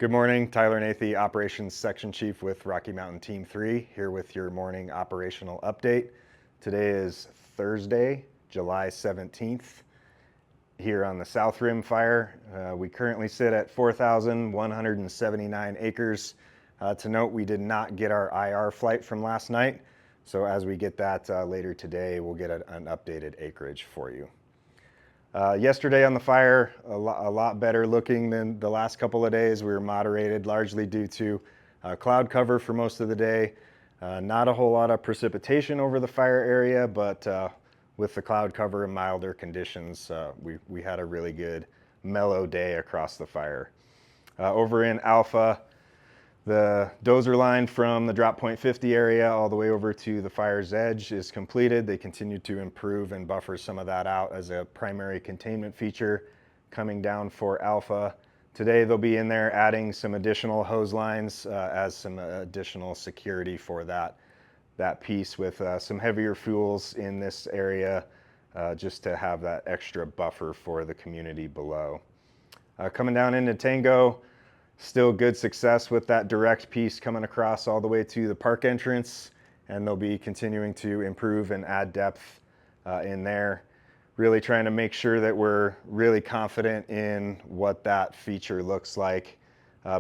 Good morning, Tyler Nathe, Operations Section Chief with Rocky Mountain Team 3, here with your morning operational update. Today is Thursday, July 17th, here on the South Rim Fire. We currently sit at 4,179 acres. To note, we did not get our IR flight from last night, so as we get that later today, we'll get an updated acreage for you. Yesterday on the fire, a lot better looking than the last couple of days. We were moderated largely due to cloud cover for most of the day. Not a whole lot of precipitation over the fire area, but with the cloud cover and milder conditions, we had a really good mellow day across the fire. Over in Alpha, the dozer line from the drop point 50 area all the way over to the fire's edge is completed. They continue to improve and buffer some of that out as a primary containment feature coming down for Alpha. Today they'll be in there adding some additional hose lines as some additional security for that piece with some heavier fuels in this area just to have that extra buffer for the community below. Coming down into Tango, still good success with that direct piece coming across all the way to the park entrance, and they'll be continuing to improve and add depth in there. Really trying to make sure that we're really confident in what that feature looks like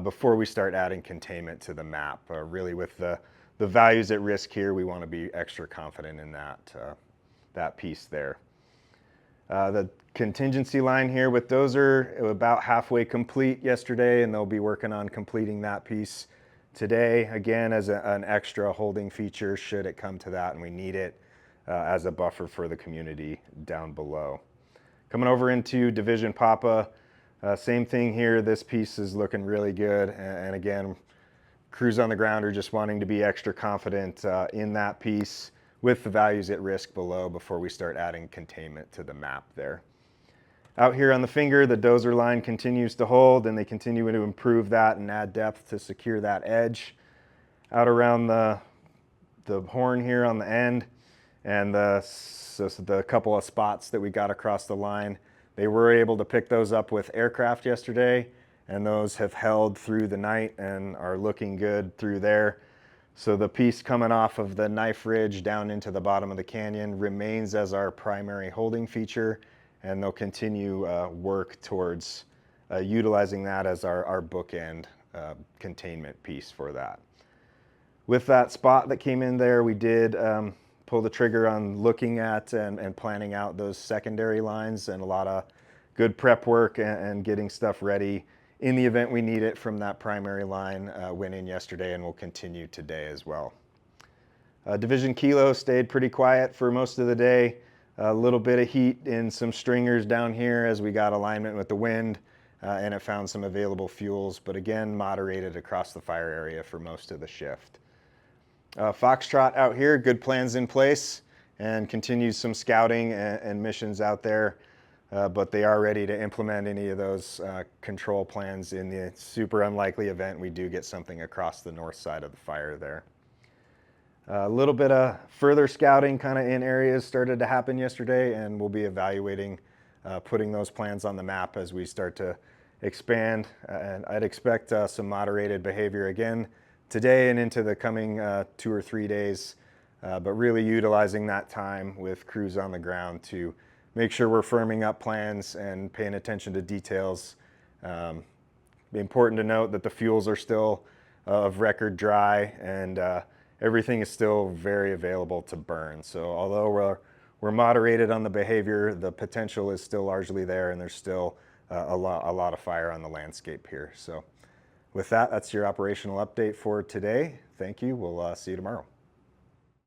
before we start adding containment to the map. Really with the values at risk here, we want to be extra confident in that piece there. The contingency line here with dozer, about halfway complete yesterday, and they'll be working on completing that piece today, again as an extra holding feature should it come to that and we need it as a buffer for the community down below. Coming over into Division Papa, same thing here. This piece is looking really good, and again, crews on the ground are just wanting to be extra confident in that piece with the values at risk below before we start adding containment to the map there. Out here on the finger, the dozer line continues to hold, and they continue to improve that and add depth to secure that edge. Out around the horn here on the end, and the couple of spots that we got across the line, they were able to pick those up with aircraft yesterday, and those have held through the night and are looking good through there. So the piece coming off of the knife ridge down into the bottom of the canyon remains as our primary holding feature, and they'll continue work towards utilizing that as our bookend containment piece for that. With that spot that came in there, we did pull the trigger on looking at and planning out those secondary lines, and a lot of good prep work and getting stuff ready in the event we need it from that primary line. Went in yesterday and will continue today as well. Division Kilo stayed pretty quiet for most of the day. A little bit of heat in some stringers down here as we got alignment with the wind, and it found some available fuels, but again, moderated across the fire area for most of the shift. Foxtrot out here, good plans in place, and continues some scouting and missions out there. But they are ready to implement any of those control plans in the super unlikely event we do get something across the north side of the fire there. A little bit of further scouting kind of in areas started to happen yesterday, and we'll be evaluating putting those plans on the map as we start to expand. And I'd expect some moderated behavior again today and into the coming 2 or 3 days, but really utilizing that time with crews on the ground to make sure we're firming up plans and paying attention to details. Important to note that the fuels are still of record dry, and everything is still very available to burn. So although we're moderated on the behavior, the potential is still largely there, and there's still a lot of fire on the landscape here. So with that, that's your operational update for today. Thank you. We'll see you tomorrow.